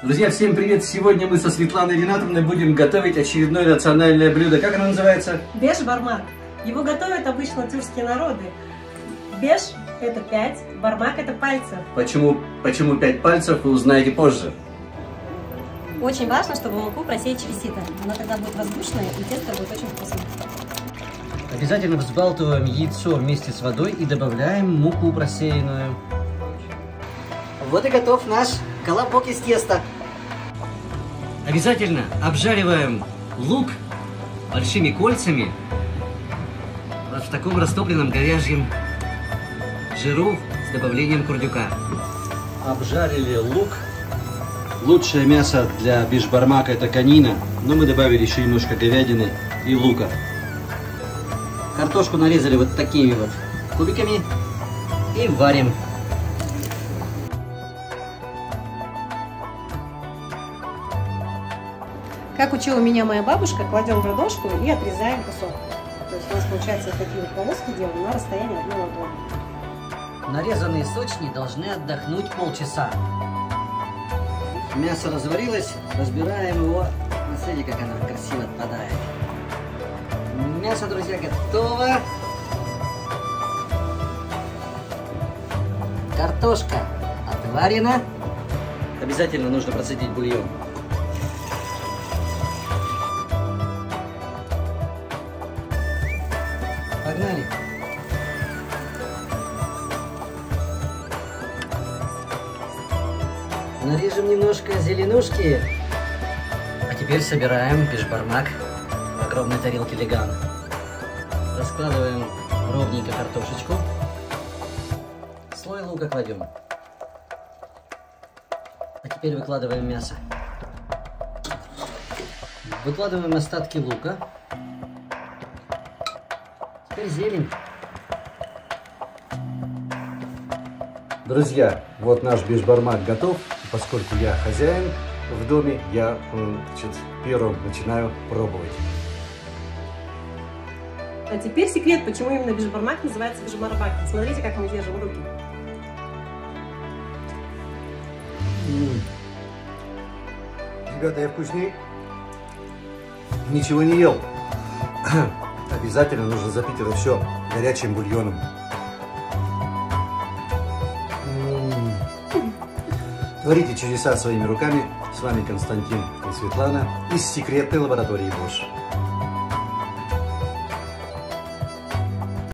Друзья, всем привет! Сегодня мы со Светланой Ринатовной будем готовить очередное национальное блюдо. Как оно называется? Беш-бармак. Его готовят обычно тюркские народы. Беш – это 5, бармак – это пальцы. Почему 5 пальцев, вы узнаете позже. Очень важно, чтобы муку просеять через сито. Она тогда будет воздушная и тесто будет очень вкусное. Обязательно взбалтываем яйцо вместе с водой и добавляем муку просеянную. Вот и готов наш колобок из теста. Обязательно обжариваем лук большими кольцами вот в таком растопленном говяжьем жиру с добавлением курдюка. Обжарили лук. Лучшее мясо для биш-бармака это конина, но мы добавили еще немножко говядины и лука. Картошку нарезали вот такими вот кубиками и варим. Как учила меня моя бабушка, кладем в ладошку и отрезаем кусок. То есть у нас получается такие вот полоски делаем на расстоянии одной ладони. Нарезанные сочни должны отдохнуть полчаса. Мясо разварилось, разбираем его. Смотрите, как оно красиво отпадает. Мясо, друзья, готово. Картошка отварена. Обязательно нужно процедить бульон. Погнали. Нарежем немножко зеленушки. А теперь собираем биш-бармак в огромной тарелке леган. Раскладываем ровненько картошечку. Слой лука кладем. А теперь выкладываем мясо. Выкладываем остатки лука. Теперь зелень. Друзья, вот наш биш-бармак готов. Поскольку я хозяин в доме, я первым начинаю пробовать. А теперь секрет, почему именно беш-бармак называется беш-бармак. Смотрите, как мы держим руки. Ребята, я вкуснее ничего не ел. Обязательно нужно запить это все горячим бульоном. Творите чудеса своими руками. С вами Константин и Светлана из секретной лаборатории Bosch.